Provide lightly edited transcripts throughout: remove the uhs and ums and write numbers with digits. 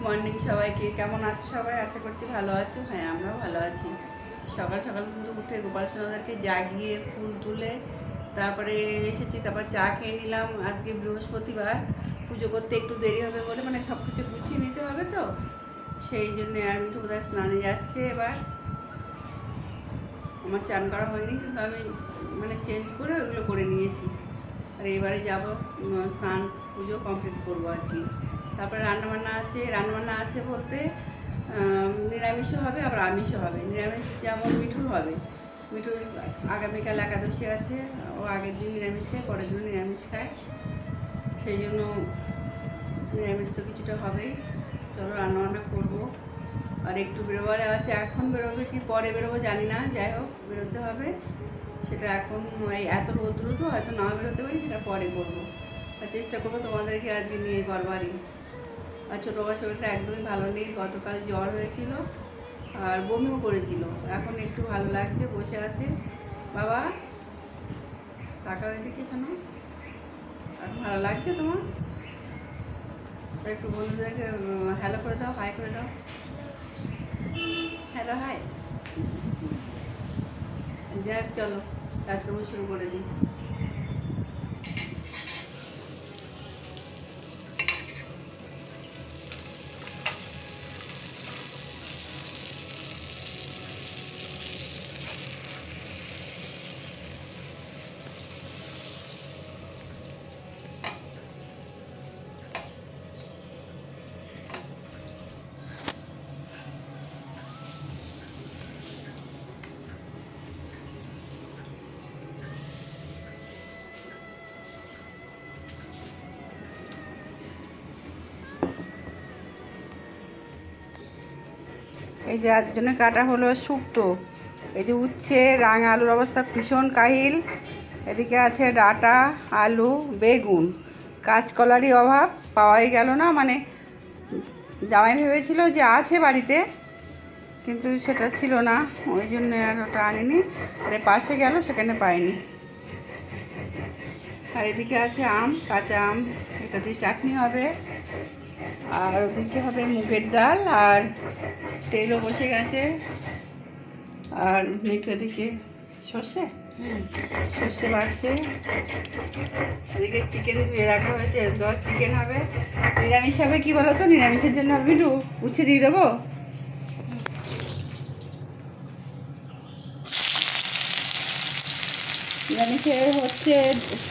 Morning সবাইকে। কেমন আছো সবাই? আশা করছি ভালো আছো। হ্যাঁ, আমরাও ভালো আছি। সকাল সকাল কিন্তু উঠে গোপাল সোনাদেরকে জাগিয়ে ফুল তুলে তারপরে এসেছি, তারপর চা খেয়ে নিলাম। আজকে বৃহস্পতিবার, পুজো করতে একটু দেরি হবে বলে মানে সব কিছু গুছিয়ে নিতে হবে, তো সেই জন্যে আর মিঠু বোধহয় স্নানে যাচ্ছে। এবার আমার চান করা হয়নি, কিন্তু আমি মানে চেঞ্জ করে ওইগুলো করে নিয়েছি। আর এবারে যাবো স্নান পুজো কমপ্লিট করবো আর কি। তারপরে রান্নাবান্না আছে বলতে নিরামিষও হবে, আবার আমিষও হবে। নিরামিষ যেমন মিঠুর হবে, মিঠুর আগামীকাল একাদশী আছে, ও আগের দিন নিরামিষ খায়, পরের দিন নিরামিষ খায়, সেই জন্য নিরামিষ তো কিছুটা হবেই। চলো রান্নাবান্না করবো। আর একটু বেরোবার আছে, এখন বেরোবে কি পরে বেরোবো জানি না, যাই হোক বেরোতে হবে। সেটা এখন এত রোদ্রু তো হয়তো না বেরোতে পারি, সেটা পরে করবো। আর চেষ্টা করবো তোমাদেরকে আজকে নিয়ে করবারই। আর ছোটো বাবার শরীরটা একদমই ভালো নেই, গতকাল জ্বর হয়েছিল আর বমিও করেছিল। এখন একটু ভালো লাগছে, বসে আছে। বাবা টাকা দিকে শোনো, এখন ভালো লাগছে তোমার? একটু বন্ধুদেরকে হ্যালো করে দাও, হাই করে দাও। Hello hi. যাক চলো কাজকর্ম শুরু করে দিই। এই যে আজ জন্য কাটা হলো শুক্তো। এই যে উচ্ছে, রাঙা আলুর অবস্থা ভীষণ কাহিল। এদিকে আছে ডাঁটা, আলু, বেগুন। কাঁচকলারই অভাব, পাওয়াই গেল না। মানে জামাই ভেবেছিল যে আছে বাড়িতে, কিন্তু সেটা ছিল না, ওই জন্য আর ওটা আনিনি। আর পাশে গেল, সেখানে পাইনি। আর এদিকে আছে আম, কাঁচা আম, এটা দিয়ে চাটনি হবে। আর ওদিকে হবে মুগের ডাল, আর তেলও বসে গেছে। আর মিঠু এদিকে সর্ষে বাড়ছে। এদিকে চিকেন ধুয়ে রাখা হয়েছে, এসবার চিকেন হবে। নিরামিষ হবে কি বলো তো? নিরামিষের জন্য হবে মিঠু উচ্ছে দিয়ে দেবো। নিরামিষে হচ্ছে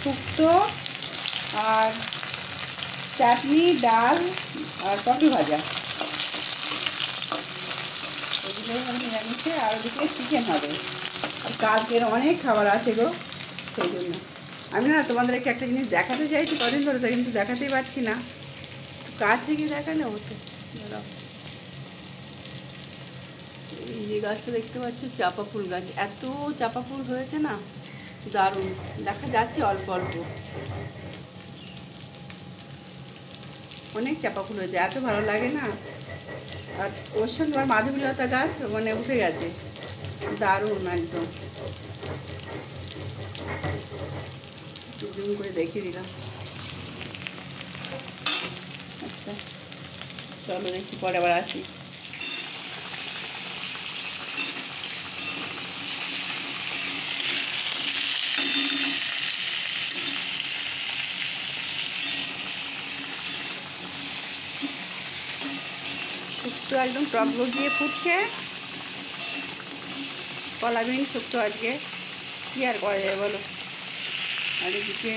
শুক্তো আর চাটনি, ডাল আর পটল ভাজা, এগুলোই হবে নিরামিষে। আর ওদিকে চিকেন হবে। আর কালকের অনেক খাবার আছে গো, সেই জন্য আমি না তোমাদেরকে একটা জিনিস দেখাতে চাইছি কদিন ধরে, তো কিন্তু দেখাতেই পারছি না। কাজ থেকে দেখালে অবশ্যই। এই যে গাছটা দেখতে পাচ্ছ, চাপা ফুল গাছ, এত চাপা ফুল হয়েছে না, দারুণ দেখা যাচ্ছে। অল্প অল্প অনেক চাপা ফুল হয়েছে, এত ভালো লাগে না। আর ওর সঙ্গে আমার মাধবীলতা গাছ মানে উঠে গেছে, দারুণ একদম। জুম করে দেখিয়ে দিলাম। আচ্ছা চলো দেখি, পরে আবার আসি। শুক্তো একদম টক দিয়ে ফুটছে, কলাবিন শুক্তো আজকে, কী আর করা যায় বলো। আর এদিকে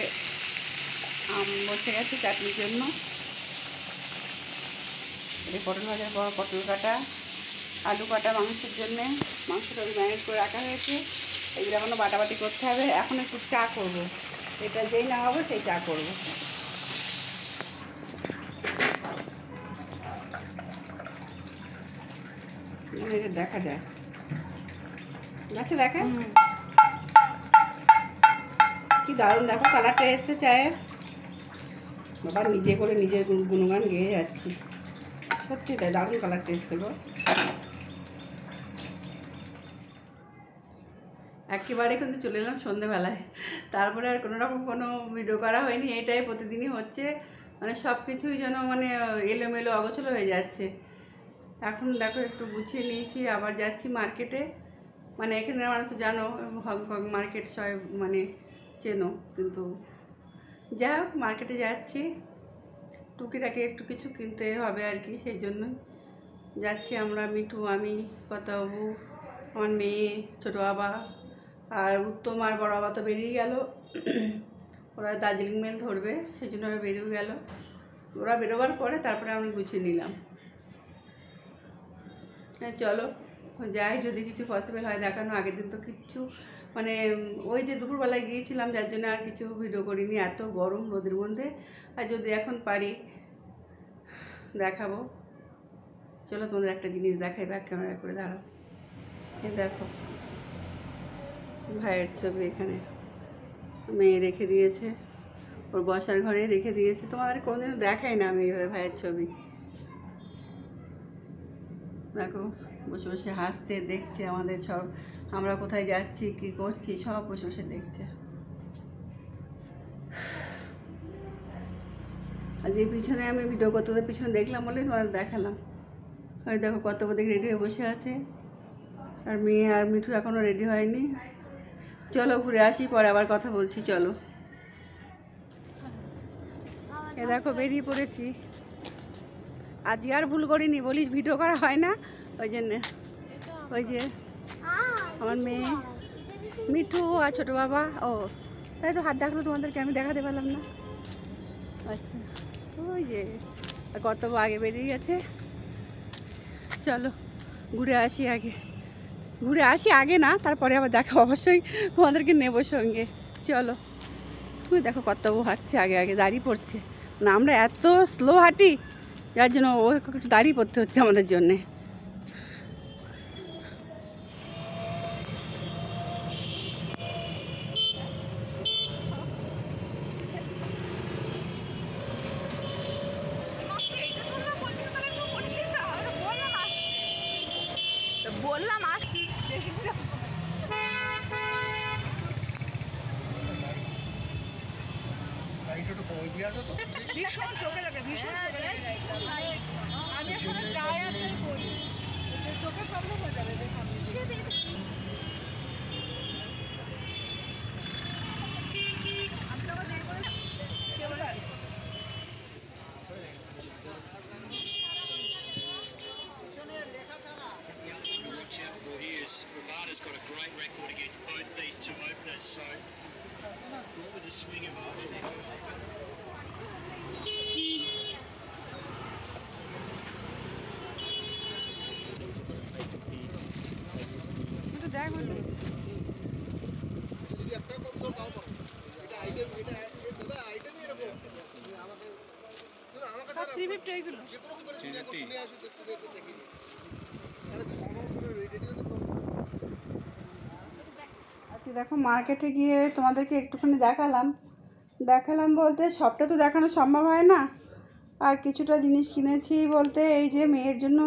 আম বসে গেছে চাটনির জন্য। এই পটল ভাজার পর পটল কাটা, আলু কাটা মাংসের জন্যে, মাংসটা ম্যারিনেট করে রাখা হয়েছে। এগুলো এখনও বাটাবাটি করতে হবে। এখন একটু চা করবো, এটা যেই না হবে সেই চা করবো। এটা দেখা যায়, গাছে দেখা কি দারুণ, দেখো কালারটা এসছে চায়ের। বাবা নিজে করে নিজের গুণগান গেয়ে যাচ্ছি, সত্যি তাই, দারুণ কালারটা এসছে গো। একেবারে কিন্তু চলে এলাম সন্ধ্যেবেলায়, তারপরে আর কোনো রকম কোনো ভিডিও করা হয়নি। এটাই প্রতিদিনই হচ্ছে, মানে সব কিছুই যেন মানে এলোমেলো অগোছলো হয়ে যাচ্ছে। এখন দেখো একটু গুছিয়ে নিয়েছি, আবার যাচ্ছি মার্কেটে। মানে এখানে মানুষ তো জানো হংকং মার্কেট সবাই মানে চেনো, কিন্তু যাই হোক মার্কেটে যাচ্ছি, টুকিটাকি একটু কিছু কিনতে হবে আর কি, সেই জন্যই যাচ্ছি আমরা, মিঠু, আমি, পাতাবাবু, আমার মেয়ে, ছোটো বাবা আর উত্তম আর বড় বাবা তো বেরিয়ে গেল। ওরা দার্জিলিং মেল ধরবে, সেই জন্য ওরা বেরিয়ে গেল। ওরা বেরোবার পরে তারপরে আমি গুছিয়ে নিলাম। চলো যাই, যদি কিছু পসিবল হয় দেখানো। আগের দিন তো কিচ্ছু মানে ওই যে দুপুরবেলায় গিয়েছিলাম, যার জন্য আর কিছু ভিডিও করিনি, এত গরম রোদের মধ্যে। আর যদি এখন পারি দেখাবো। চলো তোমাদের একটা জিনিস দেখাই, ব্যাক ক্যামেরা করে দাঁড়াও। এই দেখো ভাইয়ের ছবি, এখানে মেয়ে রেখে দিয়েছে, ওর বসার ঘরে রেখে দিয়েছে। তোমাদের কোনোদিনও দেখাই না আমি এইভাবে ভাইয়ের ছবি। দেখো বসে বসে হাসছে, দেখছে আমাদের সব, আমরা কোথায় যাচ্ছি কী করছি সব বসে বসে দেখছে। আর যে পিছনে আমি ভিডিও করতে পিছনে দেখলাম বলেই তোমাদের দেখালাম। ওই দেখো কত দেখে রেডি হয়ে বসে আছে, আর মেয়ে আর মিঠু এখনও রেডি হয়নি। চলো ঘুরে আসি, পরে আবার কথা বলছি। চলো এ দেখো বেরিয়ে পড়েছি। আজকে আর ভুল করিনি, বলিস ভিডিও করা হয় না, ওই জন্যে। ওই যে আমার মেয়ে মিঠু আর ছোটো বাবা। ও তাই তো হাত দেখালো তোমাদেরকে, আমি দেখাতে পারলাম না। আচ্ছা ওই যে আর কত আগে বেরিয়ে গেছে। চলো ঘুরে আসি আগে, ঘুরে আসি আগে না, তারপরে আবার দেখা অবশ্যই তোমাদেরকে নেবো সঙ্গে। চলো তুমি দেখো কর্তব্য হাঁটছে আগে আগে, দাঁড়িয়ে পড়ছে না, আমরা এত স্লো হাঁটি যার জন্য ও একটু দাঁড়িয়ে পড়তে হচ্ছে আমাদের জন্যে। বললাম আসছি ভীষণ চোখে লাগে, ভীষণ আমি এখনো যাই আর তাই বলি, চোখে প্রবলেম হয়ে যাবে। Rabada's got a great record against both these two openers, so with a swing of Arsenal. আচ্ছা দেখো মার্কেটে গিয়ে তোমাদেরকে একটুখানি দেখালাম বলতে সবটা তো দেখানো সম্ভব হয় না। আর কিছুটা জিনিস কিনেছি বলতে এই যে মেয়ের জন্য,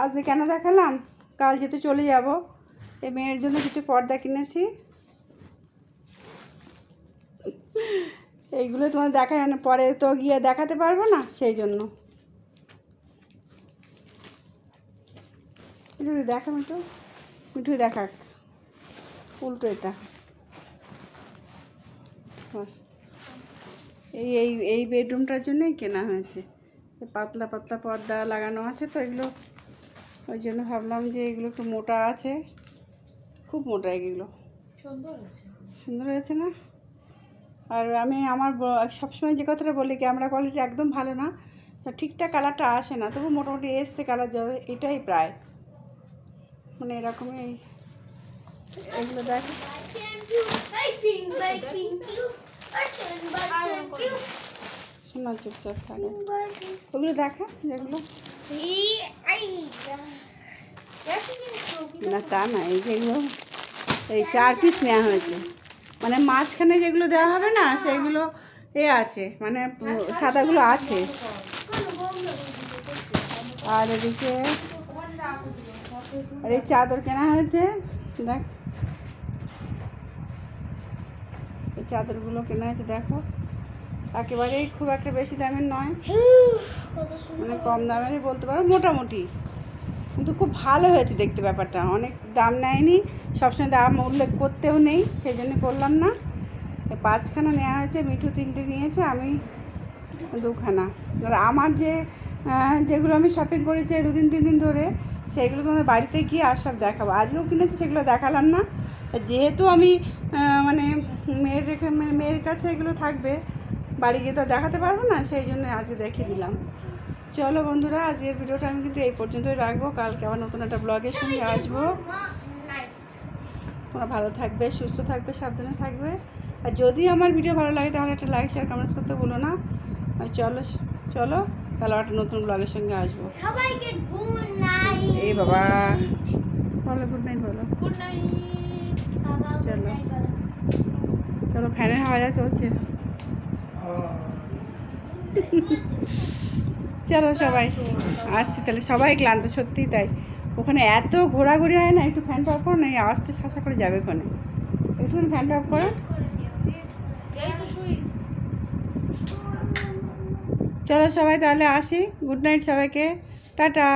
আজ কেন দেখালাম, কাল যেতে চলে যাব, এই মেয়ের জন্য কিছু পর্দা কিনেছি। এইগুলো তোমার দেখা পরে তো গিয়ে দেখাতে পারবো না, সেই জন্য। মিঠু দেখা, মিঠু দেখাক উল্টো এটা। এই এই এই বেডরুমটার জন্যই কেনা হয়েছে, পাতলা পাতলা পর্দা লাগানো আছে তো এগুলো, ওই জন্য ভাবলাম যে এগুলো একটু মোটা আছে, খুব মোটা এগুলো। সুন্দর হয়েছে না? আর আমি আমার সবসময় যে কথাটা বলি ক্যামেরা কোয়ালিটি একদম ভালো না, ঠিকঠাক কালারটা আসে না, তবু মোটামুটি এসছে কালার, এটাই প্রায় মানে এরকমই। এগুলো দেখ, শোনা চুপচাপ থাকে, ওগুলো দেখা যেগুলো না তা না, এই যেগুলো এই 4 পিস নেওয়া হয়েছে, মানে মাঝখানে যেগুলো দেওয়া হবে না সেগুলো আছে, মানে সাদাগুলো আছে। আর এদিকে আর এই চাদর কেনা হয়েছে, দেখ এই চাদরগুলো কেনা হয়েছে, দেখো একেবারেই খুব একটা বেশি দামের নয়, মানে কম দামেরই বলতে পারো, মোটামুটি। কিন্তু খুব ভালো হয়েছে দেখতে, ব্যাপারটা অনেক দাম নেয়নি, সবসময় দাম উল্লেখ করতেও নেই, সেই জন্য করলাম না। 5খানা নেওয়া হয়েছে, মিঠু 3টে নিয়েছে, আমি 2খানা। আর আমার যেগুলো আমি শপিং করেছি 2-3 দিন ধরে, সেইগুলো তোমাদের বাড়িতে গিয়ে আর সব দেখাবো। আজকেও কিনেছি, সেগুলো দেখালাম না, যেহেতু আমি মানে মেয়ের কাছে এগুলো থাকবে, বাড়ি গিয়ে তো দেখাতে পারবো না, সেই জন্য আজকে দেখিয়ে দিলাম। চলো বন্ধুরা, আজকের ভিডিওটা আমি কিন্তু এই পর্যন্তই রাখবো, কালকে আবার নতুন একটা ব্লগের সঙ্গে আসবো। তোমরা ভালো থাকবে, সুস্থ থাকবে, সাবধানে থাকবে। আর যদি আমার ভিডিও ভালো লাগে তাহলে একটা লাইক শেয়ার কমেন্টস করতে ভুলো না। আর চলো চলো, তাহলে একটা নতুন ব্লগের সঙ্গে আসবো। সবাইকে গুড নাইট। এই বাবা বলো, গুড নাইট বলো। গুড নাইট বাবা। চলো চলো, ফ্যানের হাওয়া যা চলছে। চলো সবাই আসছি তাহলে, সবাই ক্লান্ত, সত্যিই তাই। ওখানে এত ঘোরাঘুরি হয় না, একটু ফ্যানটা অফ করো না, এই আওয়াজটা শাসা করে যাবে ওখানে, একটুখানি ফ্যানটা অফ করো। এই তো সুইচ। চলো সবাই তাহলে আসি, গুড নাইট সবাইকে, টাটা।